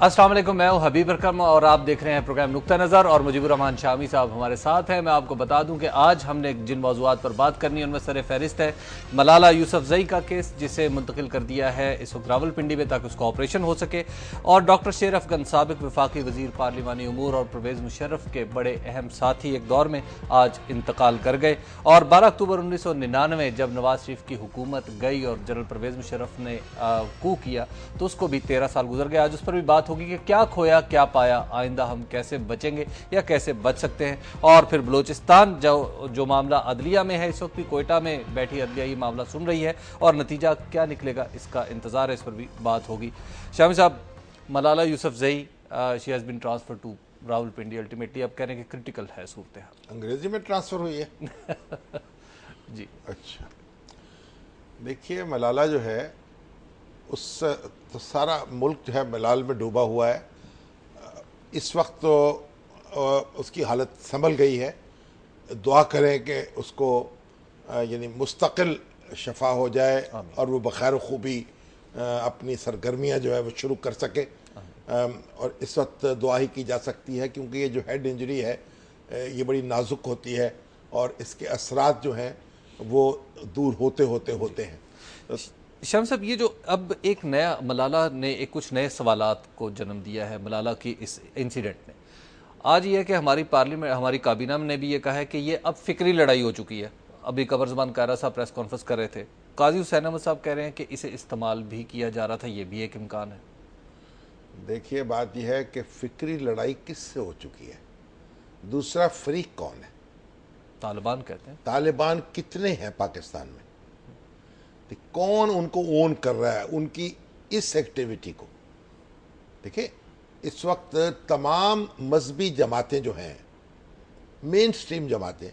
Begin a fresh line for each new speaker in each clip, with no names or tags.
अस्सलाम वालेकुम, मैं हूं हबीब अरकम और आप देख रहे हैं प्रोग्राम नुक्ता नज़र और मुजीबुर रहमान शामी साहब हमारे साथ हैं। मैं आपको बता दूं कि आज हमने जिन मौज़ूआत पर बात करनी है उनमें सर फहरिस्त है मलाला यूसुफजई का केस, जिसे मुंतकिल कर दिया है इस वक्त रावलपिंडी में ताकि उसका ऑपरेशन हो सके, और डॉक्टर शेर अफगन साबिक वफाकी वज़ीर पार्लिमानी उमूर और परवेज़ मुशर्रफ के बड़े अहम साथी एक दौर में आज इंतकाल कर गए। और 12 अक्टूबर 1999 जब नवाज शरीफ की हुकूमत गई और जनरल परवेज़ मुशर्रफ ने कू किया तो उसको भी 13 साल गुजर गए। आज उस पर भी बात होगी कि क्या खोया क्या पाया, आइंदा हम कैसे बचेंगे या कैसे बच सकते हैं। और फिर बलूचिस्तान जो मामला अदलिया में है, इस वक्त भी कोयटा में बैठी अदलिया ये मामला सुन रही है और नतीजा क्या निकलेगा इसका इंतजार है, इस पर भी बात होगी। Shami sahab, Malala Yousafzai she has been transfer to Rawalpindi, ultimately अब कह रहे हैं कि क्रिटिकल है सूरत हाल।
अंग्रेजी में ट्रांसफर हुई है
जी
अच्छा, देखिए मलाला जो है उस तो सारा मुल्क जो है मलाल में डूबा हुआ है। इस वक्त तो उसकी हालत संभल गई है। दुआ करें कि उसको यानी मुस्तकिल शफा हो जाए और वो बखैर खूबी अपनी सरगर्मियाँ जो है वो शुरू कर सके। और इस वक्त दुआ ही की जा सकती है क्योंकि ये जो हेड इंजरी है ये बड़ी नाजुक होती है और इसके असरात जो हैं वो दूर होते होते होते हैं।
शाम साहब, ये जो अब एक नया मलाला ने एक कुछ नए सवालात को जन्म दिया है मलाला की इस इंसिडेंट ने, आज ये है कि हमारी पार्लियामेंट, हमारी काबीना ने भी ये कहा है कि ये अब फिक्री लड़ाई हो चुकी है। अभी कबर ज़बान कायरा साहब प्रेस कॉन्फ्रेंस कर रहे थे, काजी हुसैन अहमद साहब कह रहे हैं कि इसे इस्तेमाल भी किया जा रहा था, ये भी एक इम्कान है।
देखिए बात यह है कि फिक्री लड़ाई किससे हो चुकी है, दूसरा फरीक कौन है?
तालिबान कहते हैं।
तालिबान कितने हैं पाकिस्तान में? कौन उनको ओन कर रहा है उनकी इस एक्टिविटी को? देखिए इस वक्त तमाम मजहबी जमातें जो हैं, मेन स्ट्रीम जमातें,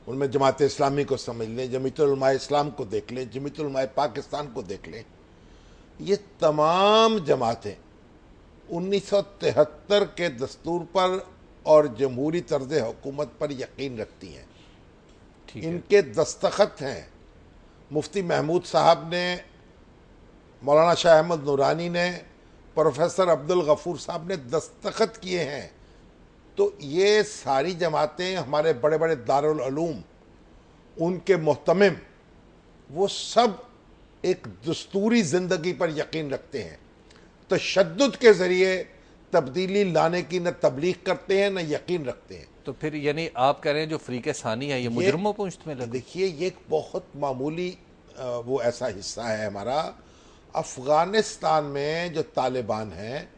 उनमें जमात इस्लामी को समझ लें, जमीयतुल उलमा इस्लाम को देख लें, जमीयतुल उलमा पाकिस्तान को देख लें, ये तमाम जमातें 1973 के दस्तूर पर और जमहूरी तर्ज हुकूमत पर यकीन रखती हैं। इनके दस्तखत हैं। मुफ्ती महमूद साहब ने, मौलाना शाह अहमद नूरानी ने, प्रोफेसर अब्दुल गफूर साहब ने दस्तखत किए हैं। तो ये सारी जमातें, हमारे बड़े बड़े दारुल उलूम, उनके मुहतमिम, वो सब एक दस्तूरी ज़िंदगी पर यकीन रखते हैं। तशद्दुद के ज़रिए तब्दीली लाने की न तबलीग करते हैं न यकीन रखते हैं।
तो फिर यानी आप कह रहे हैं जो फ्रीक सानी है ये मुजरमों को में लगे?
देखिए ये एक बहुत मामूली वो ऐसा हिस्सा है हमारा। अफ़गानिस्तान में जो तालिबान हैं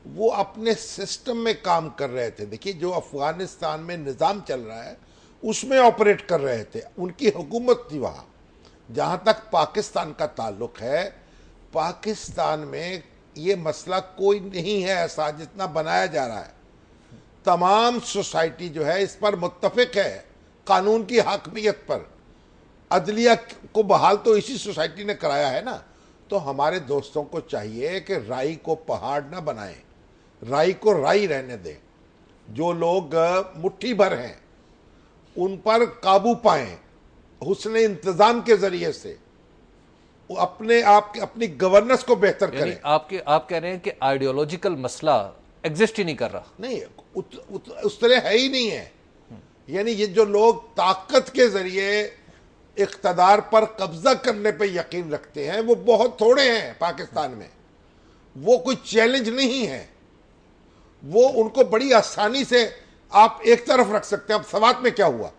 वो अपने सिस्टम में काम कर रहे थे। देखिए जो अफ़गानिस्तान में निज़ाम चल रहा है उसमें ऑपरेट कर रहे थे, उनकी हुकूमत थी वहाँ। जहाँ तक पाकिस्तान का ताल्लुक़ है, पाकिस्तान में ये मसला कोई नहीं है ऐसा जितना बनाया जा रहा है। तमाम सोसाइटी जो है इस पर मुत्तफिक है, कानून की हाकमियत पर। अदलिया को बहाल तो इसी सोसाइटी ने कराया है ना। तो हमारे दोस्तों को चाहिए कि राई को पहाड़ ना बनाएं, राई को राई रहने दें। जो लोग मुट्ठी भर हैं उन पर काबू पाएं, हुस्न इंतज़ाम के ज़रिए से अपने आप अपनी गवर्नेंस को बेहतर करें।
आप कह रहे हैं कि आइडियोलॉजिकल मसला एग्जिस्ट ही नहीं कर रहा?
नहीं, उस तरह है ही नहीं है। यानी ये जो लोग ताकत के जरिए इख्तदार पर कब्जा करने पे यकीन रखते हैं वो बहुत थोड़े हैं पाकिस्तान में। वो कोई चैलेंज नहीं है, वो उनको बड़ी आसानी से आप एक तरफ रख सकते हैं। अब सवात में क्या हुआ,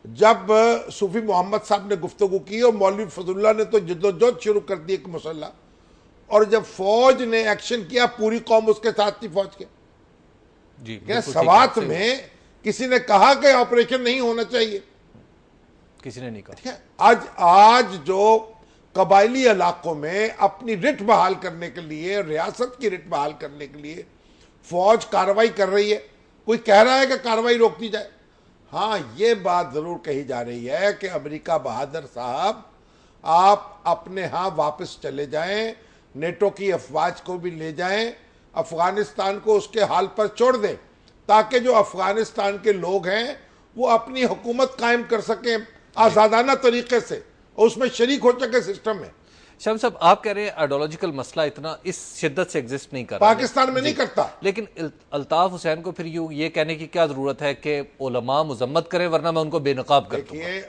जब सूफी मोहम्मद साहब ने गुफ्तगू की और मौलवी फजलुल्लाह ने तो जद्दोजहद शुरू कर दी एक मुसल्ला, और जब फौज ने एक्शन किया पूरी कौम उसके साथ थी फौज के।
जी,
क्या सवात में किसी ने कहा कि ऑपरेशन नहीं होना चाहिए?
किसी ने नहीं कहा।
ठीक है, आज जो कबायली इलाकों में अपनी रिट बहाल करने के लिए, रियासत की रिट बहाल करने के लिए फौज कार्रवाई कर रही है, कोई कह रहा है कि कार्रवाई रोक दी जाए? हाँ, ये बात जरूर कही जा रही है कि अमेरिका बहादुर साहब आप अपने यहाँ वापस चले जाएं, नेटो की अफवाज को भी ले जाएं, अफगानिस्तान को उसके हाल पर छोड़ दें, ताकि जो अफगानिस्तान के लोग हैं वो अपनी हुकूमत कायम कर सकें आज़ादाना तरीके से और उसमें शरीक हो सके सिस्टम में।
शाम साहब, आप कह रहे हैं आइडियोलॉजिकल मसला इतना इस शिद्दत से एग्जिस्ट नहीं कर रहा,
पाकिस्तान में नहीं करता।
लेकिन अल्ताफ हुसैन को फिर ये कहने की क्या जरूरत है कि उलमा मुजम्मत करें, वरना मैं उनको बेनकाब कर दूंगा।
देखिए,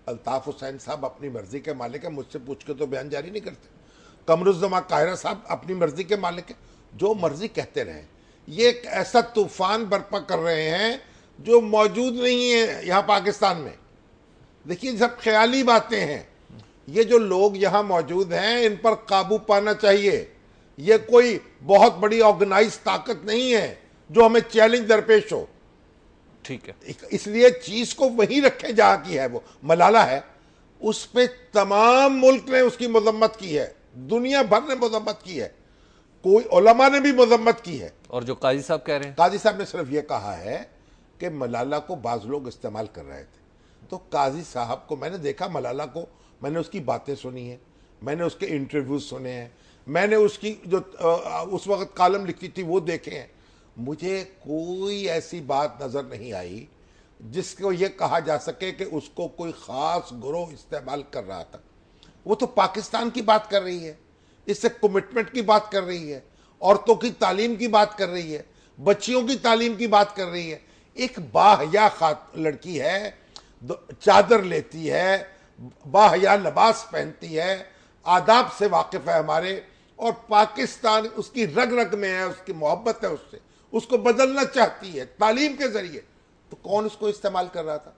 अल्ताफ हुसैन साहब अपनी मर्जी के मालिक है, मुझसे पूछ के तो बयान जारी नहीं करते। कमरुज़्ज़मा काहिरा साहब अपनी मर्जी के मालिक है, जो मर्जी कहते रहे। ये एक ऐसा तूफान बर्पा कर रहे हैं जो मौजूद नहीं है यहाँ पाकिस्तान में। देखिए, सब ख्याली बातें हैं। ये जो लोग यहाँ मौजूद हैं, इन पर काबू पाना चाहिए। ये कोई बहुत बड़ी ऑर्गेनाइज ताकत नहीं है जो हमें चैलेंज दरपेश हो।
ठीक है,
इसलिए चीज को वहीं रखें जहां की है। वो मलाला है, उस पे तमाम मुल्क ने उसकी मजम्मत की है, दुनिया भर ने मजम्मत की है, कोई उलमा ने भी मजम्मत की है।
और जो काजी साहब कह रहे हैं,
काजी साहब ने सिर्फ ये कहा है कि मलाला को बाज लोग इस्तेमाल कर रहे थे। तो काजी साहब को मैंने देखा, मलाला को मैंने उसकी बातें सुनी है, मैंने उसके इंटरव्यूज सुने हैं, मैंने उसकी जो उस वक्त कॉलम लिखी थी वो देखे हैं। मुझे कोई ऐसी बात नजर नहीं आई जिसको ये कहा जा सके कि उसको कोई खास गिरोह इस्तेमाल कर रहा था। वो तो पाकिस्तान की बात कर रही है, इससे कमिटमेंट की बात कर रही है, औरतों की तालीम की बात कर रही है, बच्चियों की तालीम की बात कर रही है। एक बाहया लड़की है, चादर लेती है, बाहया लिबास पहनती है, आदाब से वाकिफ है हमारे, और पाकिस्तान उसकी रग रग में है, उसकी मोहब्बत है उससे, उसको बदलना चाहती है तालीम के जरिए। तो कौन उसको इस्तेमाल कर रहा था?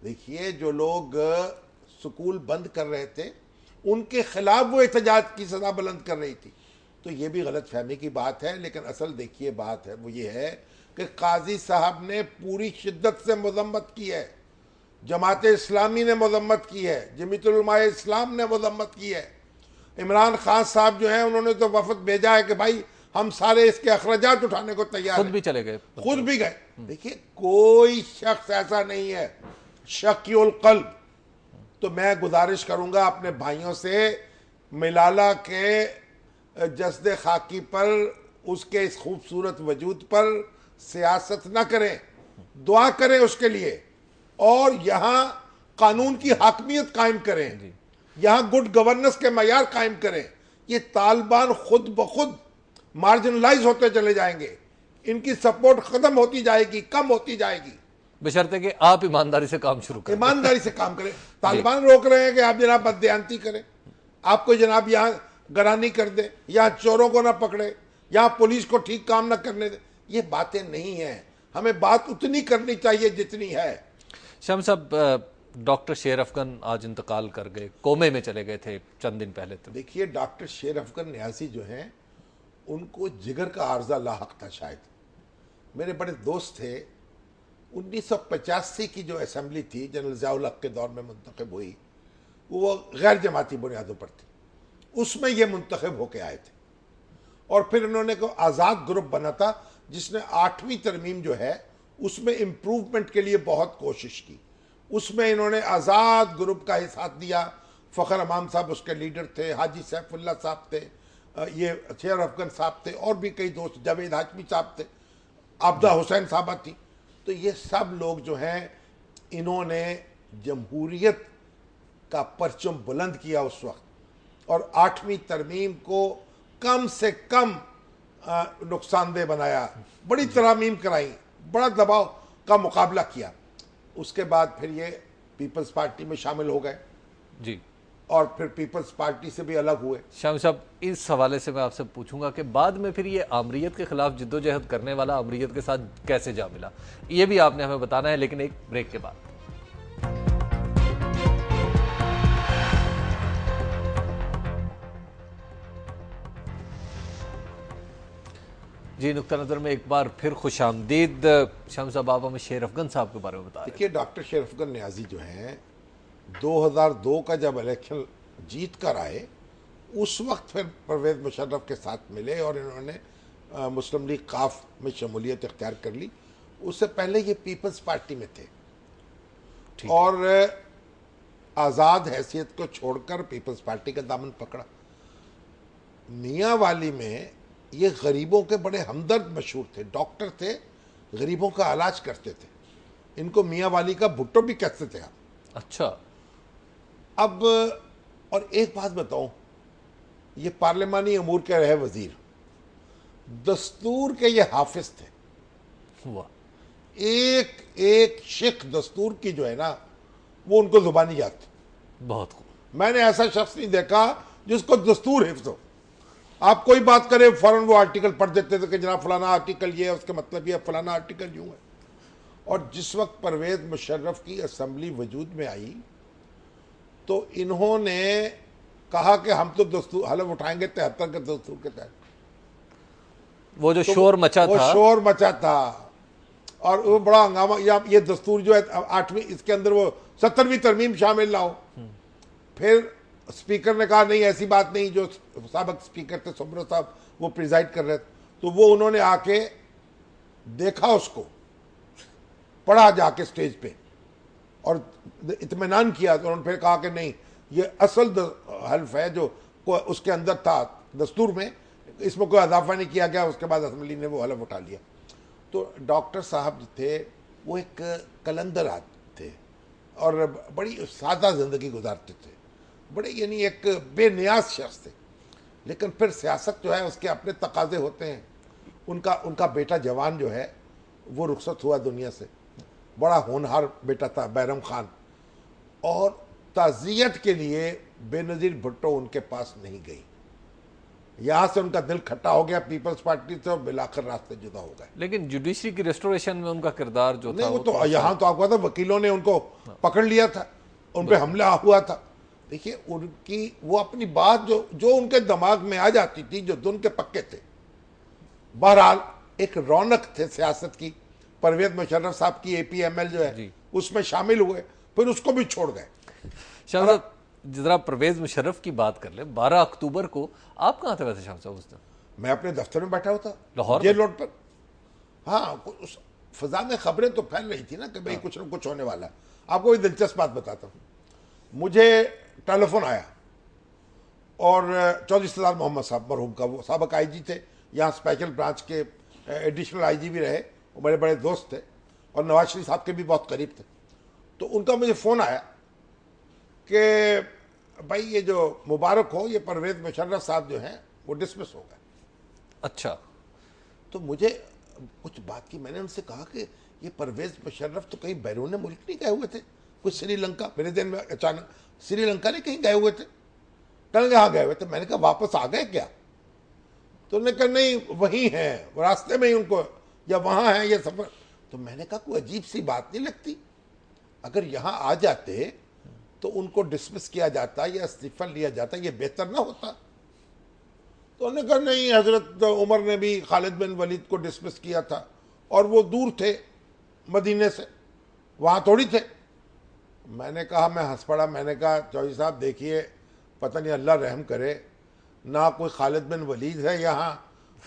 देखिए, जो लोग स्कूल बंद कर रहे थे उनके खिलाफ वो एहतजाज की सदा बुलंद कर रही थी। तो ये भी गलत फहमी की बात है। लेकिन असल देखिए बात है वो ये है कि काजी साहब ने पूरी शिद्दत से मजम्मत की है, जमात इस्लामी ने मजम्मत की है, जमीयतुल उलमा इस्लाम ने मजम्मत की है। इमरान खान साहब जो हैं उन्होंने तो वफद भेजा है कि भाई हम सारे इसके अखराजात उठाने को तैयार
खुद
हैं।
भी चले गए,
खुद भी गए। देखिए, कोई शख्स ऐसा नहीं है शकीउल कल्ब। तो मैं गुजारिश करूंगा अपने भाइयों से, मलाला के जस्दे खाकी पर, उसके इस खूबसूरत वजूद पर सियासत न करें, दुआ करें उसके लिए, और यहाँ कानून की हाकमियत कायम करें, यहाँ गुड गवर्नेंस के मयार कायम करें। ये तालिबान खुद ब खुद मार्जिनलाइज होते चले जाएंगे, इनकी सपोर्ट खत्म होती जाएगी, कम होती जाएगी,
बशर्ते कि आप ईमानदारी से काम शुरू करें।
ईमानदारी से काम करें। तालिबान रोक रहे हैं कि आप जनाब बददियानती करें, आपको जनाब यहाँ गरानी कर दे, यहाँ चोरों को ना पकड़े, यहाँ पुलिस को ठीक काम ना करने दे। ये बातें नहीं है। हमें बात उतनी करनी चाहिए जितनी है।
शाम साहब, डॉक्टर शेर अफगन आज इंतकाल कर गए, कोमे में चले गए थे चंद दिन पहले। तो
देखिए, डॉक्टर शेर अफगन न्यासी जो हैं उनको जिगर का आर्जा लाहक था शायद। मेरे बड़े दोस्त थे। 1985 की जो असेंबली थी जनरल ज़ियाउल हक के दौर में मुंतखब हुई, वो गैर जमाती बुनियादों पर थी, उसमें ये मुंतखब होके आए थे। और फिर इन्होंने को आज़ाद ग्रुप बना था जिसने 8वीं तरमीम जो है उसमें इम्प्रूवमेंट के लिए बहुत कोशिश की। उसमें इन्होंने आज़ाद ग्रुप का ही साथ दिया। फ़खर अमाम साहब उसके लीडर थे, हाजी सैफुल्ला साहब थे, ये शेर अफगन साहब थे, और भी कई दोस्त, जावेद हाशमी साहब थे, आबदा हुसैन साहबा थी। तो ये सब लोग जो हैं, इन्होंने जमहूरियत का परचम बुलंद किया उस वक्त, और 8वीं तरमीम को कम से कम नुकसानदेह बनाया, बड़ी तरामीम कराई, बड़ा दबाव का मुकाबला किया। उसके बाद फिर ये पीपल्स पार्टी में शामिल हो गए
जी,
और फिर पीपल्स पार्टी से भी अलग हुए।
शाम साहब, इस हवाले से मैं आपसे पूछूंगा कि बाद में फिर ये आमरीयत के खिलाफ जिद्दोजहद करने वाला आमरीयत के साथ कैसे जा मिला, ये भी आपने हमें बताना है, लेकिन एक ब्रेक के बाद। जी, नुक्ता नज़र में एक बार फिर खुश आमदीद। शाम साहब, आप हमें शेर अफगन साहब के बारे में बता रहे हैं।
देखिए, डॉक्टर शेर अफगन न्याजी जो हैं 2002 का जब इलेक्शन जीत कर आए, उस वक्त फिर परवेज़ मुशर्रफ के साथ मिले और इन्होंने मुस्लिम लीग काफ में शमूलियत इख्तियार कर ली। उससे पहले ये पीपल्स पार्टी में थे और आज़ाद हैसियत को छोड़कर पीपल्स पार्टी का दामन पकड़ा। मियाँ वाली में ये गरीबों के बड़े हमदर्द मशहूर थे, डॉक्टर थे, गरीबों का इलाज करते थे। इनको मियाँ वाली का भुट्टो भी कहते थे आप।
अच्छा।
अब और एक बात बताऊं, ये पार्लिमानी अमूर के रहे वजीर, दस्तूर के ये हाफिज थे।
हुआ
एक एक शिक दस्तूर की जो है ना, वो उनको जुबानी याद थी।
बहुत खूब।
मैंने ऐसा शख्स नहीं देखा जिसको दस्तूर हिफ्ज हो। आप कोई बात करें फौरन वो आर्टिकल पढ़ देते थे कि जनाब फलाना आर्टिकल ये है, उसका मतलब ये फलाना आर्टिकल यूं है। और जिस वक्त परवेज मुशर्रफ की असेंबली वजूद में आई तो इन्होंने कहा कि हम तो दस्तूर हलफ उठाएंगे 73 के दस्तूर के तहत।
वो जो शोर मचा
वो
था,
शोर मचा था और वो बड़ा हंगामा, या ये दस्तूर जो है 8वीं, इसके अंदर वो 70वीं तरमीम शामिल ना हो। फिर स्पीकर ने कहा नहीं ऐसी बात नहीं, जो साबिक स्पीकर थे सुब्रो साहब वो प्रिजाइड कर रहे थे, तो वो उन्होंने आके देखा, उसको पढ़ा जाके स्टेज पे और इत्मीनान किया। तो उन्होंने फिर कहा कि नहीं ये असल हल्फ है जो उसके अंदर था दस्तूर में, इसमें कोई इजाफा नहीं किया गया। उसके बाद असेंबली ने वो हल्फ उठा लिया। तो डॉक्टर साहब थे वो एक कलंदर आदमी थे और बड़ी सादा जिंदगी गुजारते थे, बड़े यानी एक बेनियाज शख्स थे। लेकिन फिर सियासत जो है उसके अपने तकाजे होते हैं। उनका बेटा जवान जो है वो रुखसत हुआ दुनिया से, बड़ा होनहार बेटा था बैरम खान, और ताज़ियत के लिए बेनज़ीर भुट्टो उनके पास नहीं गई। यहाँ से उनका दिल खट्टा हो गया पीपल्स पार्टी से और बिलाकर रास्ते जुदा हो गए।
लेकिन जुडिशरी की रेस्टोरेशन में उनका किरदार जो था,
वो तो यहाँ तो आपको पता वकीलों ने उनको पकड़ लिया था, उन पर हमला हुआ था। देखिए उनकी वो अपनी बात जो उनके दिमाग में आ जाती थी, जो दुन के पक्के थे। बहरहाल एक रौनक थे सियासत की। परवेज मुशर्रफ साहब की APML जो है उसमें शामिल हुए, फिर उसको भी छोड़ गए।
शाह साहब जरा परवेज मुशर्रफ की बात कर ले। 12 अक्टूबर को आप कहाँ थे वैसे शाह साहब उस दिन?
मैं अपने दफ्तर में बैठा हुआ था
लाहौर
जेल रोड पर। हाँ, उस फिजा में खबरें तो फैल रही थी ना कि भाई कुछ न कुछ होने वाला है। आपको एक दिलचस्प बात बताता हूँ। मुझे टेलीफोन आया और चौधरी सरदार मोहम्मद साहब मरहूम का, वो साबिक IG थे, यहाँ स्पेशल ब्रांच के एडिशनल IG भी रहे, वो मेरे बड़े दोस्त थे और नवाज शरीफ साहब के भी बहुत करीब थे। तो उनका मुझे फ़ोन आया कि भाई ये जो मुबारक हो, ये परवेज मुशर्रफ साहब जो हैं वो डिसमिस हो गए।
अच्छा।
तो मुझे कुछ बात की, मैंने उनसे कहा कि ये परवेज मुशर्रफ तो कहीं बैरून मुल्क नहीं गए हुए थे, कुछ श्रीलंका, मेरे दिन में अचानक श्रीलंका नहीं कहीं गए हुए थे। कल यहाँ गए हुए थे। मैंने कहा वापस आ गए क्या? तो उन्होंने कहा नहीं वहीं हैं, रास्ते में ही उनको, या वहाँ हैं ये सफर। तो मैंने कहा कोई अजीब सी बात नहीं लगती, अगर यहाँ आ जाते तो उनको डिसमिस किया जाता या इस्तीफा लिया जाता, ये बेहतर ना होता? तो उन्होंने कहा नहीं, हजरत उमर ने भी खालिद बिन वलीद को डिसमिस किया था और वो दूर थे मदीने से, वहाँ थोड़ी थे। मैंने कहा, मैं हंस पड़ा। मैंने कहा चौधरी साहब देखिए, पता नहीं अल्लाह रहम करे, ना कोई खालिद बिन वलीद है यहाँ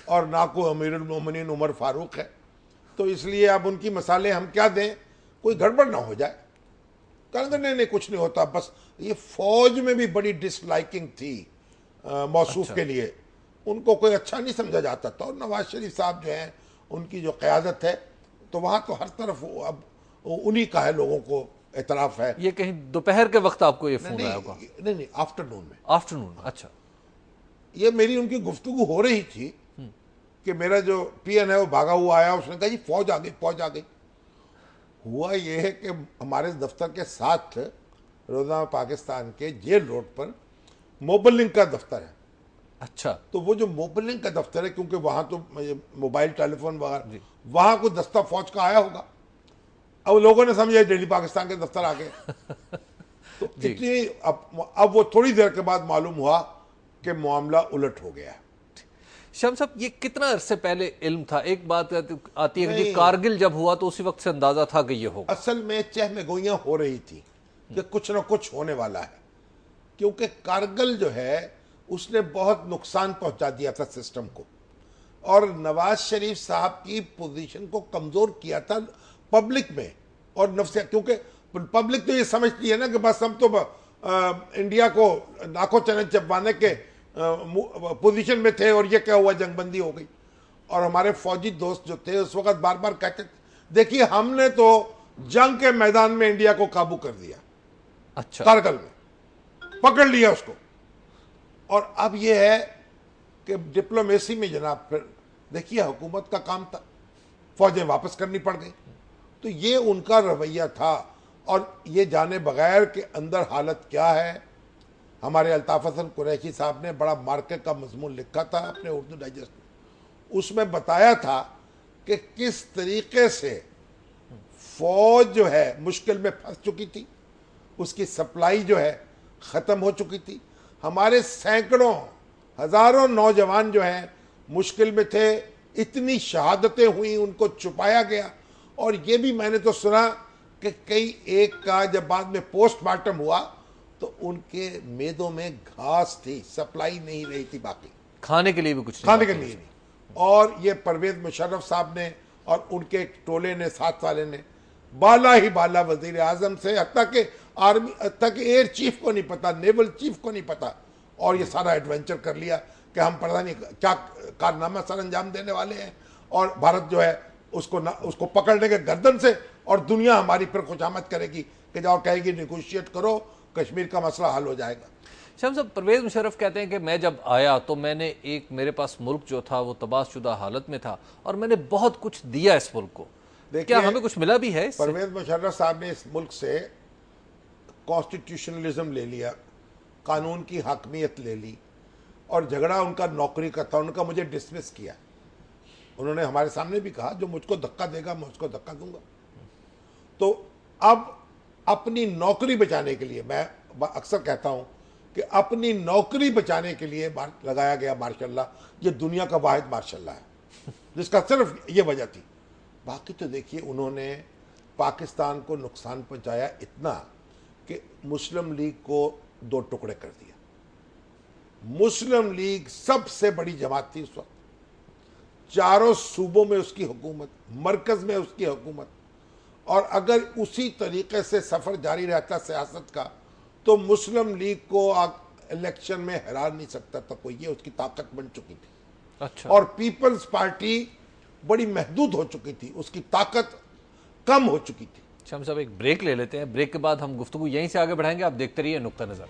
और ना कोई अमीरुल मोमिनीन उमर फारूक है, तो इसलिए अब उनकी मसाले हम क्या दें, कोई गड़बड़ ना हो जाए। कहते नहीं कुछ नहीं होता, बस ये फौज में भी बड़ी डिसलाइकिंग थी मौसूफ
अच्छा।
के लिए, उनको कोई अच्छा नहीं समझा जाता था। और नवाज शरीफ साहब जो हैं उनकी जो क़यादत है, तो वहाँ तो हर तरफ अब उन्हीं का है, लोगों को एतराफ़ है।
ये कहीं दोपहर के वक्त आपको ये फोन आया होगा?
नहीं, आफ्टरनून में।
आफ्टरनून, अच्छा।
ये मेरी उनकी गुफ्तगू हो रही थी कि मेरा जो PN है वो भागा हुआ आया, उसने कहा जी फौज आ गई, फौज आ गई। हुआ ये है कि हमारे दफ्तर के साथ रोज़नामा पाकिस्तान के जेल रोड पर मोबाइल लिंक का दफ्तर है।
अच्छा।
तो वो जो मोबाइल लिंक का दफ्तर है, क्योंकि वहाँ तो मोबाइल टेलीफोन वगैरह, वहाँ कोई दस्ता फौज का आया होगा। अब लोगों ने समझा डेली पाकिस्तान के दफ्तर आ गए। तो इतनी अब वो थोड़ी देर के बाद मालूम हुआ कि मामला उलट हो गया।
शम्स साहब ये कितना अरसे पहले इल्म था? एक बात आती है कि कारगिल जब हुआ तो उसी वक्त से अंदाजा था कि ये होगा।
असल में चहमगोइयां हो रही थी कि कुछ ना कुछ होने वाला है, क्योंकि कारगिल जो है उसने बहुत नुकसान पहुंचा दिया था सिस्टम को, और नवाज शरीफ साहब की पोजीशन को कमजोर किया था पब्लिक में और नफ्सिया, क्योंकि पब्लिक तो ये समझती है ना कि बस हम तो इंडिया को नाको चैनल चपवाने के पोजीशन में थे और ये क्या हुआ, जंगबंदी हो गई। और हमारे फौजी दोस्त जो थे उस वक्त बार बार कहते थे देखिए हमने तो जंग के मैदान में इंडिया को काबू कर दिया।
अच्छा।
कारगिल में पकड़ लिया उसको, और अब ये है कि डिप्लोमेसी में जनाब फिर देखिए हुकूमत का काम था, फौजें वापस करनी पड़ गई। तो ये उनका रवैया था। और ये जाने बगैर कि अंदर हालत क्या है, हमारे अल्ताफ हसन कुरैशी साहब ने बड़ा मार्के का मजमून लिखा था अपने उर्दू डाइजेस्ट में। उसमें बताया था कि किस तरीके से फौज जो है मुश्किल में फंस चुकी थी, उसकी सप्लाई जो है ख़त्म हो चुकी थी। हमारे सैकड़ों हज़ारों नौजवान जो हैं मुश्किल में थे, इतनी शहादतें हुई, उनको छुपाया गया। और ये भी मैंने तो सुना कि कई एक का जब बाद में पोस्टमार्टम हुआ तो उनके मेदों में घास थी, सप्लाई नहीं रही थी, बाकी
खाने के लिए भी कुछ
खाने के लिए नहीं। और ये परवेज मुशर्रफ साहब ने और उनके एक टोले ने, साथ वाले ने बाला ही बाला वजीर आजम से, हत्ता कि आर्मी, हत्ता कि एयर चीफ को नहीं पता, नेवल चीफ को नहीं पता, और ये सारा एडवेंचर कर लिया कि हम पता नहीं क्या कारनामा सर अंजाम देने वाले हैं। और भारत जो है उसको पकड़ने के गर्दन से, और दुनिया हमारी फिर खुशामद करेगी कि जाओ कहेगी निगोशिएट करो, कश्मीर का मसला हल हो जाएगा।
शाम साहब, परवेज मुशर्रफ कहते हैं कि मैं जब आया तो मेरे पास मुल्क जो था वो तबाहशुदा हालत में था और मैंने बहुत कुछ दिया इस मुल्क को। क्या हमें कुछ मिला भी है इससे?
परवेज मुशर्रफ साहब ने इस मुल्क से कॉन्स्टिट्यूशनलिज्म ले लिया, कानून की हाकमियत ले ली, और झगड़ा उनका नौकरी का था। उनका मुझे डिसमिस किया। उन्होंने हमारे सामने भी कहा जो मुझको धक्का देगा मैं उसको धक्का दूंगा। तो अब अपनी नौकरी बचाने के लिए, मैं अक्सर कहता हूं कि अपनी नौकरी बचाने के लिए लगाया गया मार्शल लॉ, ये दुनिया का वाहिद मार्शल लॉ है जिसका सिर्फ ये वजह थी। बाकी तो देखिए उन्होंने पाकिस्तान को नुकसान पहुंचाया इतना कि मुस्लिम लीग को 2 टुकड़े कर दिया। मुस्लिम लीग सबसे बड़ी जमात थी उस वक्त, चारों सूबों में उसकी हुकूमत, मरकज में उसकी हुकूमत, और अगर उसी तरीके से सफर जारी रहता सियासत का तो मुस्लिम लीग को इलेक्शन में हरा नहीं सकता था कोई, ये उसकी ताकत बन चुकी थी।
अच्छा।
और पीपल्स पार्टी बड़ी महदूद हो चुकी थी, उसकी ताकत कम हो चुकी थी।
हम सब एक ब्रेक ले लेते हैं, ब्रेक के बाद हम गुफ्तगू यहीं से आगे बढ़ाएंगे। आप देखते रहिए नुक्ता नजर।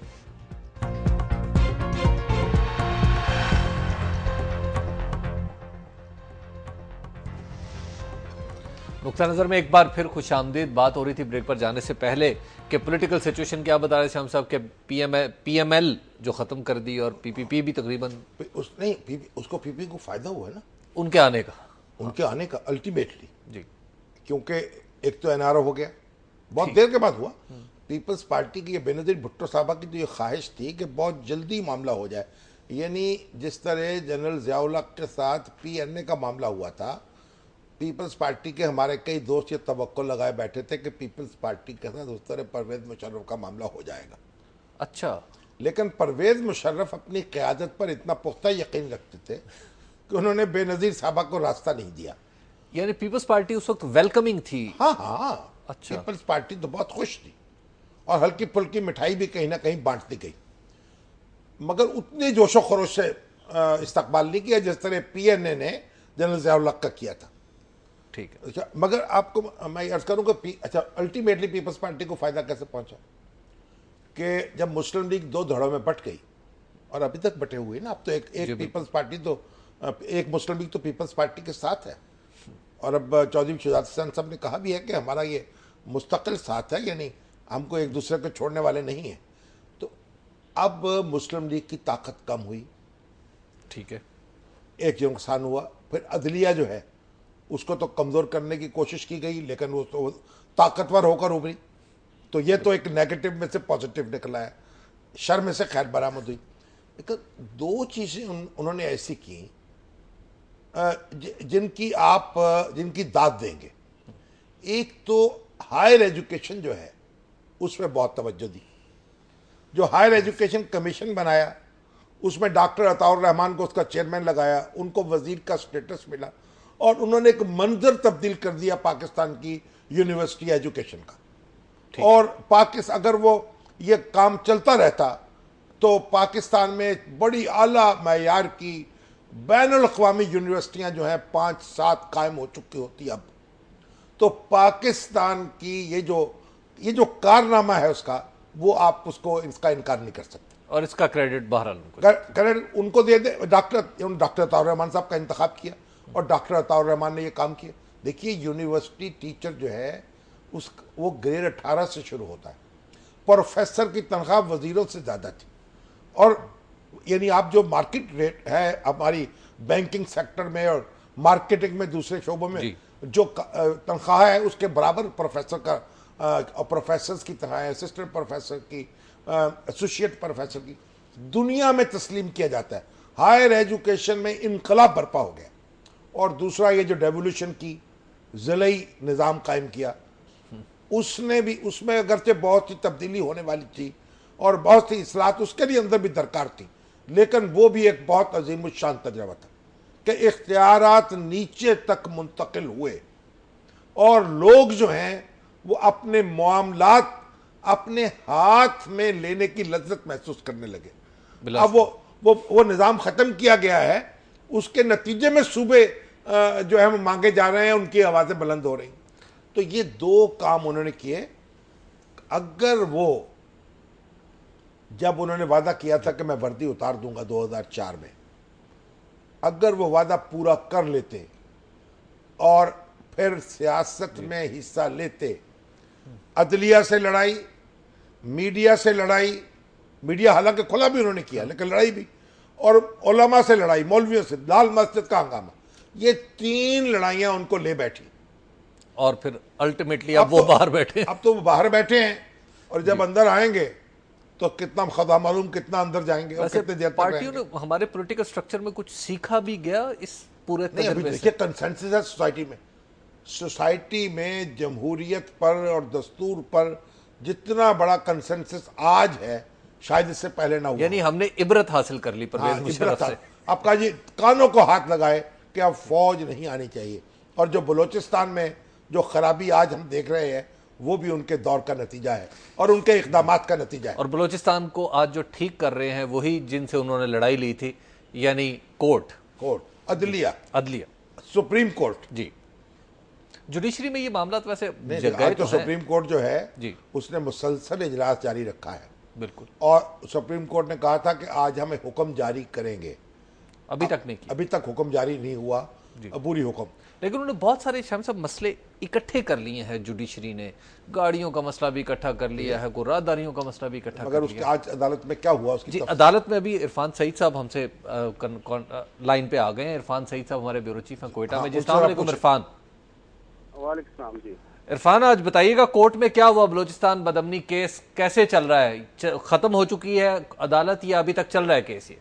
नुक्ता नजर में एक बार फिर खुश आमदीद। बात हो रही थी ब्रेक पर जाने से पहले कि पॉलिटिकल सिचुएशन क्या बता रहे थे हम सब के पीएमएल जो खत्म कर दी और पीपीपी भी तकरीबन
उसको पीपी को फायदा हुआ है ना
उनके आने का,
उनके आने का अल्टीमेटली
जी,
क्योंकि एक तो एनआरओ हो गया, बहुत देर के बाद हुआ। पीपल्स पार्टी की, बेनजीर भुट्टो साहबा की तो ये ख्वाहिश थी कि बहुत जल्दी मामला हो जाए, यानी जिस तरह जनरल ज़ियाउल हक के साथ पीएनए का मामला हुआ था, पीपल्स पार्टी के हमारे कई दोस्त ये तवक्को लगाए बैठे थे कि पीपल्स पार्टी के साथ उस तरह परवेज मुशर्रफ का मामला हो जाएगा।
अच्छा,
लेकिन परवेज मुशर्रफ अपनी क़यादत पर इतना पुख्ता यकीन रखते थे कि उन्होंने बेनजीर साहबा को रास्ता नहीं दिया।
यानी पीपल्स पार्टी उस वक्त वेलकमिंग थी।
हाँ हाँ,
अच्छा।
पीपल्स पार्टी तो बहुत खुश थी और हल्की फुल्की मिठाई भी कहीं ना कहीं बांटती गई, मगर उतने जोशो खरोश से इस्तकबाल नहीं किया जिस तरह पीएनए ने जनरल ज़ियाउल हक का किया था।
ठीक है।
अच्छा, मगर आपको मैं अर्ज करूँगा, अच्छा अल्टीमेटली पीपल्स पार्टी को फायदा कैसे पहुंचा कि जब मुस्लिम लीग 2 धड़ों में बट गई, और अभी तक बटे हुए ना, अब तो एक पीपल्स पार्टी तो, एक मुस्लिम लीग तो पीपल्स पार्टी के साथ है, और अब चौधरी शुजात हसन साहब ने कहा भी है कि हमारा ये मुस्तकिल साथ है, यानी हमको एक दूसरे को छोड़ने वाले नहीं हैं। तो अब मुस्लिम लीग की ताकत कम हुई,
ठीक है,
एक जो नुकसान हुआ। फिर अदलिया जो है उसको तो कमज़ोर करने की कोशिश की गई, लेकिन वो तो ताकतवर होकर उभरी। तो ये तो एक नेगेटिव में से पॉजिटिव निकला है, शर में से खैर बरामद हुई। लेकिन 2 चीज़ें उन्होंने ऐसी की जिनकी दाद देंगे। एक तो हायर एजुकेशन जो है उसमें बहुत तवज्जो दी। जो हायर एजुकेशन कमीशन बनाया उसमें डॉक्टर अताउर रहमान को उसका चेयरमैन लगाया, उनको वजीर का स्टेटस मिला, और उन्होंने एक मंजर तब्दील कर दिया पाकिस्तान की यूनिवर्सिटी एजुकेशन का। और अगर वो ये काम चलता रहता तो पाकिस्तान में बड़ी आला मयार की बैनुल अक़वामी यूनिवर्सिटियां जो हैं 5-7 कायम हो चुकी होती अब। तो पाकिस्तान की ये जो कारनामा है उसका, वो आप उसको इसका इनकार नहीं कर सकते।
और इसका क्रेडिट बहरहाल
क्रेडिट उनको दे दे। डॉक्टर अताउर रहमान साहब का इंतखाब किया और डॉक्टर अताउर रहमान ने ये काम किया। देखिए यूनिवर्सिटी टीचर जो है वो ग्रेड 18 से शुरू होता है। प्रोफेसर की तनख्वाह वजीरों से ज़्यादा थी। और यानी आप जो मार्केट रेट है हमारी बैंकिंग सेक्टर में और मार्केटिंग में दूसरे शोबों में जो तनख्वाह है उसके बराबर प्रोफेसर का प्रोफेसर की तनख्वाह है, असिस्टेंट प्रोफेसर की, एसोसिएट प्रोफेसर की दुनिया में तस्लीम किया जाता है। हायर एजुकेशन में इनकलाब बर्पा हो गया। और दूसरा ये जो डेवोल्यूशन की ज़िलई निज़ाम कायम किया उसने भी, उसमें अगरचे बहुत सी तब्दीली होने वाली थी और बहुत सी इस्लाहत उसके लिए अंदर भी दरकार थी, लेकिन वो भी एक बहुत अजीम शान तजर्बा था कि इख्तियारात नीचे तक मुंतकिल हुए और लोग जो हैं वो अपने मामलात अपने हाथ में लेने की लज्जत महसूस करने लगे। अब वो निज़ाम ख़त्म किया गया है, उसके नतीजे में सूबे जो है वो मांगे जा रहे हैं, उनकी आवाज़ें बुलंद हो रही। तो ये दो काम उन्होंने किए। अगर वो जब उन्होंने वादा किया था कि मैं वर्दी उतार दूंगा 2004 में, अगर वो वादा पूरा कर लेते और फिर सियासत में हिस्सा लेते, अदलिया से लड़ाई, मीडिया से लड़ाई, मीडिया हालांकि खुला भी उन्होंने किया लेकिन लड़ाई भी, और उलमा से लड़ाई, मौलवियों से, लाल मस्जिद का हंगामा, ये तीन लड़ाइयां उनको ले बैठी
और फिर अल्टीमेटली अब वो बाहर बैठे।
अब तो वो बाहर बैठे हैं और जब अंदर आएंगे तो कितना खुदा मालूम कितना अंदर जाएंगे और कितने देर तक
पार्टियों ने हमारे पॉलिटिकल स्ट्रक्चर में कुछ सीखा भी गया इस पूरे
नहीं। अभी देखिए कंसेंसस है सोसाइटी में जमहूरियत पर और दस्तूर पर जितना बड़ा कंसेंसस आज है शायद इससे पहले ना हुआ।
यानी हमने इबरत हासिल कर ली परवेज मुशर्रफ से।
आपका जी कानों को हाथ लगाए कि अब फौज नहीं आनी चाहिए। और जो बलूचिस्तान में जो खराबी आज हम देख रहे हैं वो भी उनके दौर का नतीजा है और उनके इक़दामात का नतीजा है।
और बलूचिस्तान को आज जो ठीक कर रहे हैं वही जिनसे उन्होंने लड़ाई ली थी, यानी कोर्ट, अदलिया,
सुप्रीम कोर्ट।
जी, जुडिशरी में ये मामला तो वैसे
आज तो सुप्रीम कोर्ट जो है जी उसने मुसलसल इजलास जारी रखा है।
बिल्कुल।
और सुप्रीम कोर्ट ने कहा था कि आज हमें हुक्म जारी करेंगे,
अभी तक नहीं किया।
अभी तक हुक्म जारी नहीं हुआ, अबूरी हुक्म।
लेकिन उन्होंने बहुत सारे शाम साहब मसले इकट्ठे कर लिए हैं। जुडिशरी ने गाड़ियों का मसला भी इकट्ठा कर लिया है, को राहदारियों का मसला भी इकट्ठा कर लिया।
मगर उसके आज अदालत में क्या हुआ उसकी
जी, अदालत में अभी इरफान सईद साहब हमसे लाइन पे आ गए हैं। इरफान सईद साहब हमारे ब्यूरो चीफ हैं कोयटा में। जी, अस्सलाम वालेकुम इरफान।
वालेकुम जी।
इरफान, आज बताइएगा कोर्ट में क्या हुआ? बलूचिस्तान बदअमनी केस कैसे चल रहा है? खत्म हो चुकी है अदालत या अभी तक चल रहा है केस? ये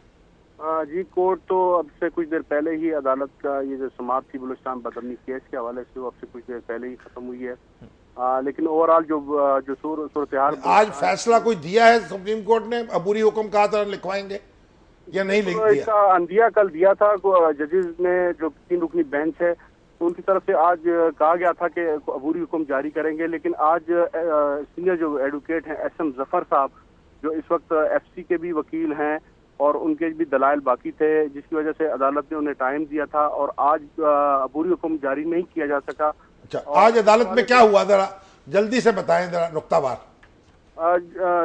जी, कोर्ट तो अब से कुछ देर पहले ही अदालत का ये जो समाप्त थी बलूचिस्तान बदअमनी केस के हवाले से, वो अब से कुछ देर पहले ही खत्म हुई है। लेकिन ओवरऑल जो सूरत हाल,
आज फैसला कोई दिया है सुप्रीम कोर्ट ने? अबूरी हुक्म कहा था लिखवाएंगे या नहीं लिख दिया?
इसका अंदिया कल दिया था जजेस ने, जो 3 रुकनी बेंच है उनकी तरफ से। आज कहा गया था कि अबूरी हुक्म जारी करेंगे, लेकिन आज सीनियर जो एडवोकेट हैं SM जफर साहब, जो इस वक्त FC के भी वकील हैं और उनके भी दलाइल बाकी थे, जिसकी वजह से अदालत ने उन्हें टाइम दिया था और आज अबूरी हुक्म जारी नहीं किया जा सका।
अच्छा, आज अदालत में क्या हुआ जरा जल्दी से बताएं, जरा नुक्तावार।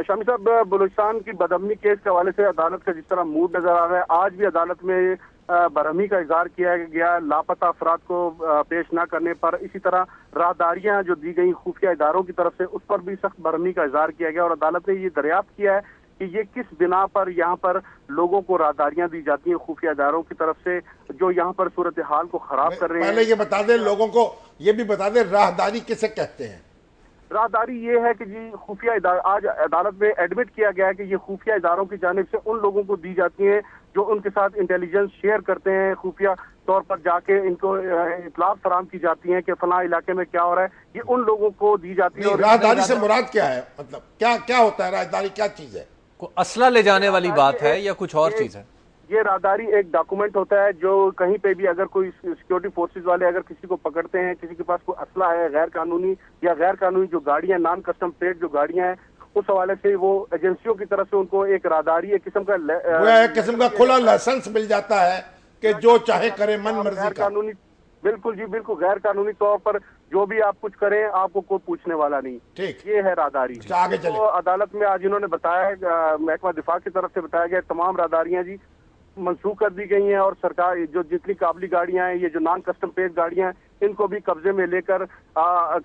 शामी साहब, बलूचिस्तान की बदअमनी केस के हवाले से अदालत का जिस तरह मूड नजर आ रहा है, आज भी अदालत में बरहमी का इजहार किया गया लापता अफराद को पेश न करने पर। इसी तरह राहदारियां जो दी गई खुफिया इदारों की तरफ से, उस पर भी सख्त बरहमी का इजहार किया गया और अदालत ने ये दरियाफ्त किया है कि ये किस बिना पर यहाँ पर लोगों को राहदारियां दी जाती हैं खुफिया इदारों की तरफ से, जो यहाँ पर सूरत हाल को खराब कर रहे हैं।
पहले ये बता दें लोगों को, ये भी बता दें राहदारी किसे कहते हैं?
राहदारी ये है कि जी खुफिया इदारा, आज अदालत में एडमिट किया गया है कि ये खुफिया इदारों की जानिब से उन लोगों को दी जाती है जो उनके साथ इंटेलिजेंस शेयर करते हैं, खुफिया तौर पर जाके इनको इतलात फराम की जाती है कि फला इलाके में क्या हो रहा है, ये उन लोगों को दी जाती है। और
राहदारी से मुराद क्या है? मतलब क्या होता है राहदारी? क्या चीज है?
को असला ले जाने वाली बात है या कुछ और चीज है?
ये राहदारी एक डॉक्यूमेंट होता है जो कहीं पे भी अगर कोई सिक्योरिटी फोर्सेस वाले अगर किसी को पकड़ते हैं, किसी के पास कोई असला है, गैर कानूनी जो गाड़ियां, नॉन कस्टम प्लेट जो गाड़ियां हैं, उस हवाले से वो एजेंसियों की तरफ से उनको एक राहदारी एक किस्म का
खुला लाइसेंस मिल जाता है कि जो चाहे करे मन मर्जी का।
बिल्कुल जी, बिल्कुल गैर कानूनी तौर पर जो भी आप कुछ करें आपको कोई पूछने वाला नहीं।
ठीक,
ये है राहदारी।
आगे चले।
तो अदालत में आज इन्होंने बताया, महकमा दिफा की तरफ से बताया गया, तमाम राहदारियां जी मंसूख कर दी गई हैं और सरकार जो जितनी काबली गाड़ियां हैं, ये जो नॉन कस्टम पेज गाड़ियां हैं, इनको भी कब्जे में लेकर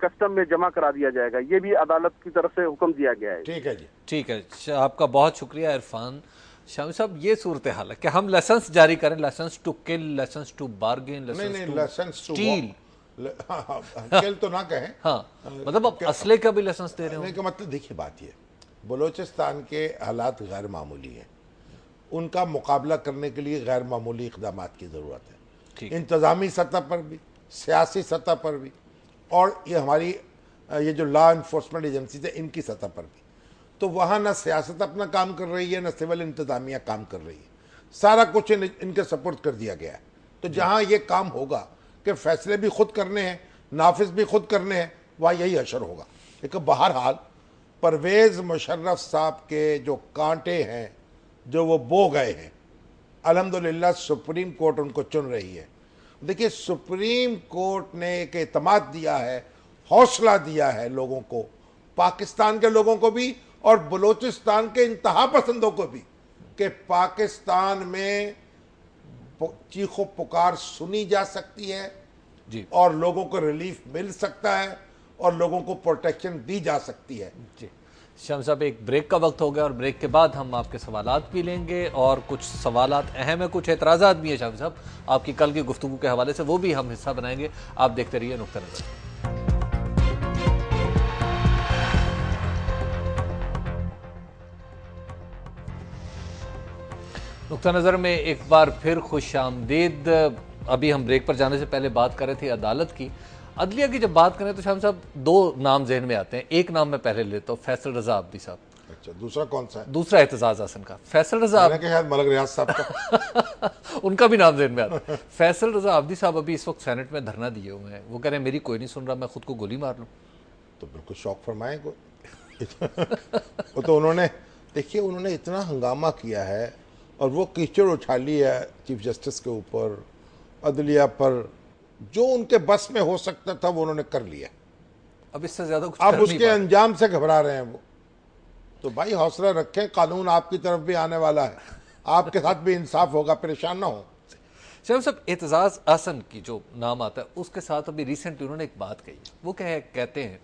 कस्टम में जमा करा दिया जाएगा। ये भी अदालत की तरफ से हुक्म दिया गया है।
ठीक है जी,
ठीक है, आपका बहुत शुक्रिया इरफान शामी साहब। ये सूरत हाल है कि हम लाइसेंस जारी करें, licence to kill, licence to bargain,
नहीं लाइसेंस टू
स्टील,
किल तो ना कहें।
हाँ मतलब अब असले का भी लाइसेंस दे रहे हो।
नहीं का मतलब देखिए बात ये, बलोचिस्तान के हालात गैर मामूली हैं, उनका मुकाबला करने के लिए गैर मामूली इक़दाम की ज़रूरत है, इंतज़ामी सतह पर भी, सियासी सतह पर भी, और ये हमारी ये जो लॉ इन्फोर्समेंट एजेंसीज है इनकी सतह पर भी। तो वहाँ न सियासत अपना काम कर रही है, न सिविल इंतज़ामिया काम कर रही है, सारा कुछ इनके सपुर्द कर दिया गया है। तो जहाँ ये काम होगा कि फ़ैसले भी खुद करने हैं, नाफिज भी खुद करने हैं, वहाँ यही असर होगा। लेकिन बहरहाल परवेज़ मुशर्रफ साहब के जो कांटे हैं जो वो बो गए हैं, अल्हम्दुलिल्लाह सुप्रीम कोर्ट उनको चुन रही है। देखिए सुप्रीम कोर्ट ने एक एतमाद दिया है, हौसला दिया है लोगों को, पाकिस्तान के लोगों को भी और बलूचिस्तान के इंतहा पसंदों को भी, कि पाकिस्तान में चीखो पुकार सुनी जा सकती है
जी,
और लोगों को रिलीफ मिल सकता है और लोगों को प्रोटेक्शन दी जा सकती है।
जी शाम साहब, एक ब्रेक का वक्त हो गया और ब्रेक के बाद हम आपके सवालात भी लेंगे और कुछ सवालात अहम है, कुछ एतराज़ात भी है शाम साहब आपकी कल की गुफ्तगू के हवाले से, वो भी हम हिस्सा बनाएंगे। आप देखते रहिए नुक्ता नज़र। नुक्ता नज़र में एक बार फिर खुश आमदीद। अभी हम ब्रेक पर जाने से पहले बात कर रहे थे अदालत की, अदलिया की। जब बात करें तो शाम साहब दो नाम जहन में आते हैं। एक नाम मैं पहले लेता हूँ, फैसल रजा अब्दी साहब।
अच्छा, दूसरा कौन सा है?
दूसरा एतजाज हसन का। फैसल रजा
शायद मलक रियाज साहब का
उनका भी नाम जहन में आता है। फैसल रजा अब्दी साहब अभी इस वक्त सेनेट में धरना दिए हुए हैं। वो कह रहे हैं मेरी कोई नहीं सुन रहा, मैं खुद को गोली मार लूँ।
तो बिल्कुल शौक फरमाए को वो तो उन्होंने, देखिए उन्होंने इतना हंगामा किया है और वो कीचड़ उछाली है चीफ जस्टिस के ऊपर, अदलिया पर, जो उनके बस में हो सकता था वो उन्होंने कर लिया।
अब इससे ज्यादा कुछ
अब उसके अंजाम से घबरा रहे हैं वो। तो भाई हौसला रखें, कानून आपकी तरफ भी आने वाला है, आपके साथ भी इंसाफ होगा, परेशान ना हो।
शाम साहब, एतजाज हसन की जो नाम आता है उसके साथ अभी रिसेंटली उन्होंने एक बात कही। वो कहते हैं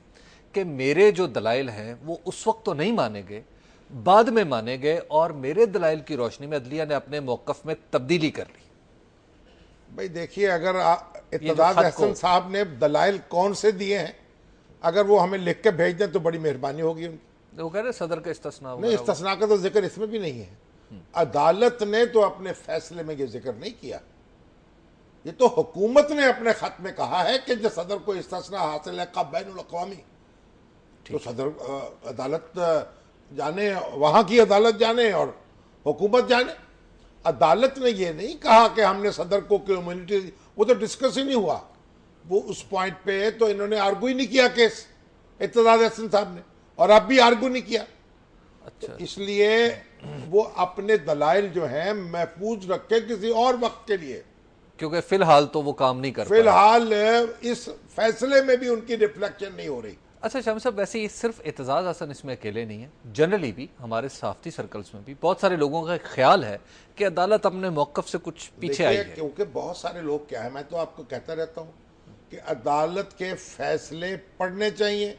कि मेरे जो दलाइल हैं वो उस वक्त तो नहीं माने गए, बाद में माने गए और मेरे दलाइल की रोशनी में अदलिया ने अपने मौकफ में तब्दीली कर ली।
भाई देखिए, अगर एतजाज हसन साहब ने दलाइल कौन से दिए हैं, अगर वो हमें लिख के भेज दें तो बड़ी मेहरबानी होगी उनकी।
वो कह रहे सदर का इस्तिस्ना
नहीं, इस्तिस्ना का तो जिक्र इसमें भी नहीं है। अदालत ने तो अपने फैसले में ये जिक्र नहीं किया, ये तो हुकूमत ने अपने खत में कहा है कि जो सदर को इस्तिस्ना हासिल है का बैनुल अक़वामी, तो सदर अदालत जाने, वहां की अदालत जाने और हुकूमत जाने। अदालत ने ये नहीं कहा कि हमने सदर को कम्युनिटी, वो तो डिस्कस ही नहीं हुआ वो उस पॉइंट पे, तो इन्होंने आर्गू ही नहीं किया केस एतजाज हसन साहब ने, और अब भी आर्गू नहीं किया। अच्छा। तो इसलिए वो अपने दलाइल जो हैं महफूज रखे किसी और वक्त के लिए,
क्योंकि फिलहाल तो वो काम नहीं कर,
फिलहाल इस फैसले में भी उनकी रिफ्लेक्शन नहीं हो रही।
अच्छा शाम साहब, वैसे ये सिर्फ एतजाज हसन इसमें अकेले नहीं है, जनरली भी हमारे सहाफ़ती सर्कल्स में भी बहुत सारे लोगों का ख्याल है कि अदालत अपने मौक़िफ़ से कुछ पीछे आई है।
क्योंकि बहुत सारे लोग, क्या है, मैं तो आपको कहता रहता हूँ कि अदालत के फैसले पढ़ने चाहिए,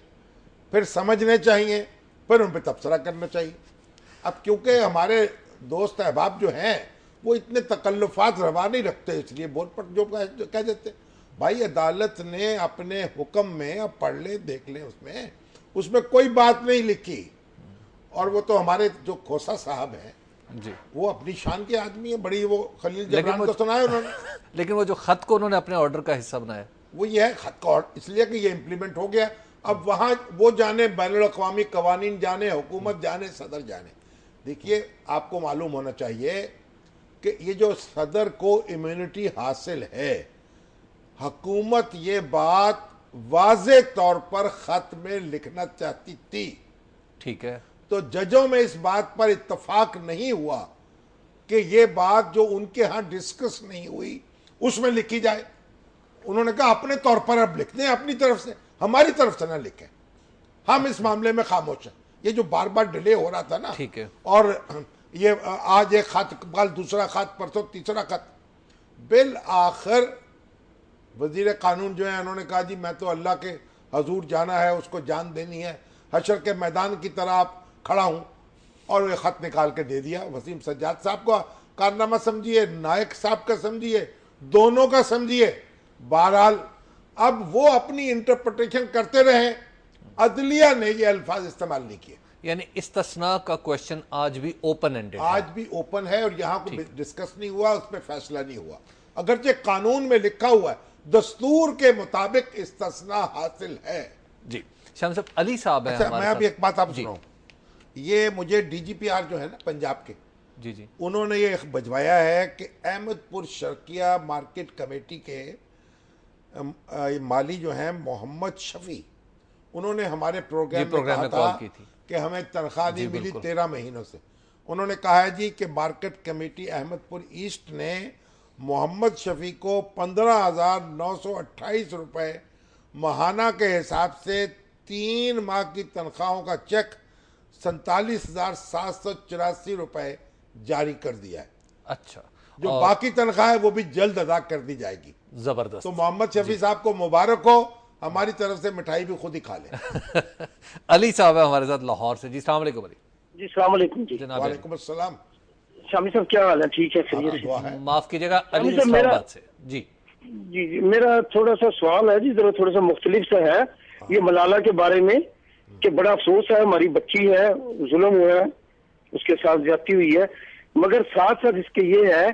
फिर समझने चाहिए, फिर उन पर तबसरा करना चाहिए। अब क्योंकि हमारे दोस्त अहबाब जो हैं वो इतने तकल्लुफ़ात रवा नहीं रखते, इसलिए बोल पर जो कह देते। भाई अदालत ने अपने हुक्म में, अब पढ़ ले देख ले, उसमें कोई बात नहीं लिखी। और वो तो हमारे जो खोसा साहब हैं जी, वो अपनी शान के आदमी है, बड़ी वो खलील जबरान को सुनाया उन्होंने
लेकिन वो जो खत को उन्होंने अपने ऑर्डर का हिस्सा बनाया, वो
ये है खत का ऑर्डर, इसलिए कि ये इम्प्लीमेंट हो गया। अब वहां वो जाने, बैनुल अक़वामी कवानीन जाने, हुकूमत जाने, सदर जाने। देखिए आपको मालूम होना चाहिए कि ये जो सदर को इम्यूनिटी हासिल है, हुकूमत ये बात वाज़े तौर पर खत में लिखना चाहती थी,
ठीक है,
तो जजों में इस बात पर इत्तफाक नहीं हुआ कि ये बात जो उनके यहाँ डिस्कस नहीं हुई उसमें लिखी जाए। उन्होंने कहा अपने तौर पर अब लिख दें, अपनी तरफ से, हमारी तरफ से ना लिखें, हम इस मामले में खामोश हैं। ये जो बार बार डिले हो रहा था ना,
ठीक है,
और ये आज एक खत, कल दूसरा खत, परसों तीसरा खत, बिल आखिर वजीर कानून जो है उन्होंने कहा जी मैं तो अल्लाह के हजूर जाना है, उसको जान देनी है, हशर के मैदान की तरह आप खड़ा हूं, और ये खत निकाल के दे दिया। वसीम सज्जाद साहब का कारनामा समझिए, नायक साहब का समझिए, दोनों का समझिए। बहरहाल अब वो अपनी इंटरप्रिटेशन करते रहे, अदलिया ने ये अल्फाज इस्तेमाल नहीं किए।
यानी इस्तिस्ना का क्वेश्चन आज भी ओपन एंडेड
आज भी ओपन है और यहाँ को डिस्कस नहीं हुआ, उस पर फैसला नहीं हुआ। अगरचे कानून में लिखा हुआ है, दस्तूर के मुताबिक इस्तिस्ना हासिल है।
जी शाम साहब, अली साहब है।
अच्छा, मैं अभी एक बात आप सुनाऊं, ये मुझे डीजीपीआर जो है ना पंजाब के,
जी जी,
उन्होंने ये बजवाया है कि अहमदपुर शर्किया मार्केट कमेटी के माली जो हैं मोहम्मद शफी, उन्होंने हमारे प्रोग्राम में कहा था कि हमें तनख्वाह नहीं मिली 13 महीनों से। उन्होंने कहा है जी कि मार्केट कमेटी अहमदपुर ईस्ट ने मोहम्मद शफी को 15,928 रुपए माहाना के हिसाब से 3 माह की तनख्वाहों का चेक 47,784 रुपए जारी कर दिया है।
अच्छा,
जो बाकी तनख्वाह है वो भी जल्द अदा कर दी जाएगी।
जबरदस्त।
तो मोहम्मद शफी साहब को मुबारक हो, हमारी तरफ से मिठाई भी खुद ही खा ले।
अली साहब है हमारे साथ लाहौर से। जी सलाम अलैकुम अली।
जी सलाम अलैकुम जी।
वालेकुम अस्सलाम।
शामी साहब क्या हाल है? ठीक है, खैरियत से?
माफ कीजिएगा अली
साहब,
इस्लामाबाद से। जी
जी मेरा थोड़ा सा सवाल है जी, जरा थोड़ा सा मुख्तलिफ सा है। ये मलाला के बारे में कि बड़ा अफसोस है, हमारी बच्ची है, जुल्म हुआ है, उसके साथ ज्यादती हुई है, मगर साथ साथ इसके ये है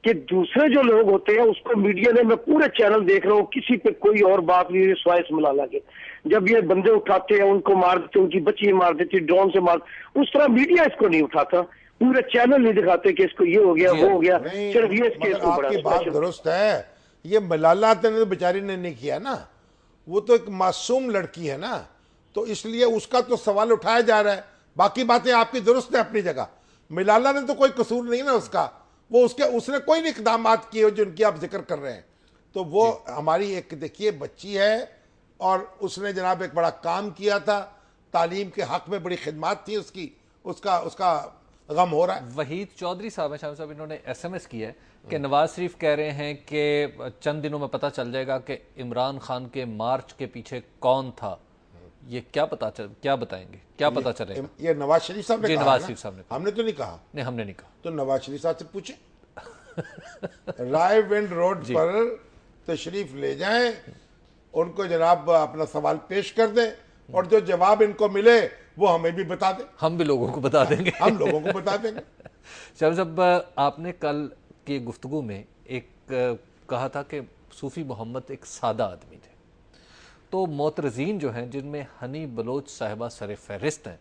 कि दूसरे जो लोग होते हैं उसको मीडिया ने, मैं पूरे चैनल देख रहा हूँ, किसी पे कोई और बात नहीं है स्वाइस मलाला के। जब ये बंदे उठाते हैं उनको मार देते, उनकी बच्ची मार देती, ड्रोन से मार, उस तरह मीडिया इसको नहीं उठाता, पूरे चैनल नहीं दिखाते कि इसको ये हो गया वो हो गया, सिर्फ ये इसके
आपकी बात दुरुस्त है। ये मलाला तो बेचारी ने नहीं किया ना, वो तो एक मासूम लड़की है ना, तो इसलिए उसका तो सवाल उठाया जा रहा है। बाकी बातें आपकी दुरुस्त है अपनी जगह। मलाला ने तो कोई कसूर नहीं ना उसका, वो उसने कोई नहीं इकदाम किए जिनकी आप जिक्र कर रहे हैं। तो वो हमारी एक देखिए बच्ची है और उसने जनाब एक बड़ा काम किया था, तालीम के हक में बड़ी खिदमत थी उसकी, उसका गम हो रहा है।
वहीद चौधरी साहब है शाम साहब, इन्होंने SMS किया है कि नवाज शरीफ कह रहे हैं कि चंद दिनों में पता चल जाएगा कि इमरान खान के मार्च के पीछे कौन था। ये क्या बताएंगे, क्या पता चलेगा?
ये नवाज शरीफ साहब ने कहा।
नवाज शरीफ साहब ने,
हमने तो नहीं कहा।
नहीं, हमने नहीं कहा।
तो नवाज शरीफ साहब से पूछे रायविंड रोड पर तशरीफ ले जाएं, उनको जनाब अपना सवाल पेश कर दें, और जो जवाब इनको मिले वो हमें भी बता दें,
हम भी लोगों को बता देंगे।
हम लोगों को बता देंगे।
शाह साहब, आपने कल की गुफ्तगू में एक कहा था कि सूफी मोहम्मद एक सादा आदमी थे, तो मोतरजीन जो हैं जिनमें हनी बलोच साहिबा सर फहरिस्त हैं,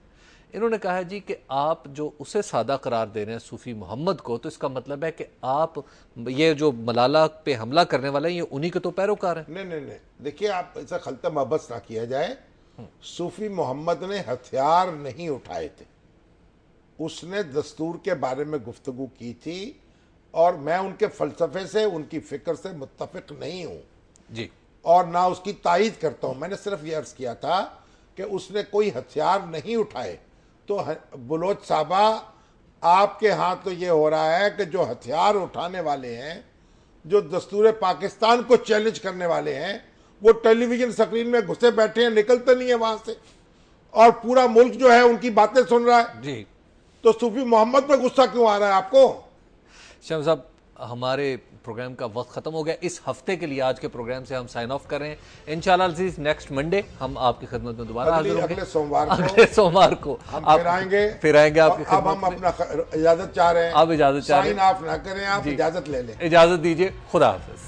इन्होंने कहा है जी कि आप जो उसे सादा करार दे रहे हैं सूफी मोहम्मद को, तो इसका मतलब है कि आप ये जो मलाला पे हमला करने वाले हैं ये उन्हीं के तो पैरोकार हैं।
नहीं, देखिए आप ऐसा खलता महबस ना किया जाए। सूफी मोहम्मद ने हथियार नहीं उठाए थे, उसने दस्तूर के बारे में गुफ्तगू की थी, और मैं उनके फलसफे से, उनकी फिक्र से मुत्तफिक नहीं हूं
जी,
और ना उसकी तायीद करता हूं। मैंने सिर्फ ये अर्ज किया था कि उसने कोई हथियार नहीं उठाए। तो बलोच साहबा, आपके हाथ तो ये हो रहा है कि जो हथियार उठाने वाले हैं, जो दस्तूर पाकिस्तान को चैलेंज करने वाले हैं, वो टेलीविजन स्क्रीन में घुसे बैठे हैं, निकलते नहीं है वहां से, और पूरा मुल्क जो है उनकी बातें सुन रहा है
जी।
तो सूफी मोहम्मद पे गुस्सा क्यों आ रहा है आपको?
शाह साहब, हमारे प्रोग्राम का वक्त खत्म हो गया इस हफ्ते के लिए। आज के प्रोग्राम से हम साइन ऑफ कर रहे हैं। इंशाल्लाह अज़ीज़ नेक्स्ट मंडे हम आपकी खिदमत में दोबारा हाजिर होंगे।
अगले
सोमवार को
हम फिर आएंगे आपकी
खिदमत में।
अब हम अपना इजाजत चाह रहे हैं।
आप इजाजत चाह रहे हैं,
साइन ऑफ ना करें, आप इजाजत ले लें।
इजाजत दीजिए, खुदा हाफिज।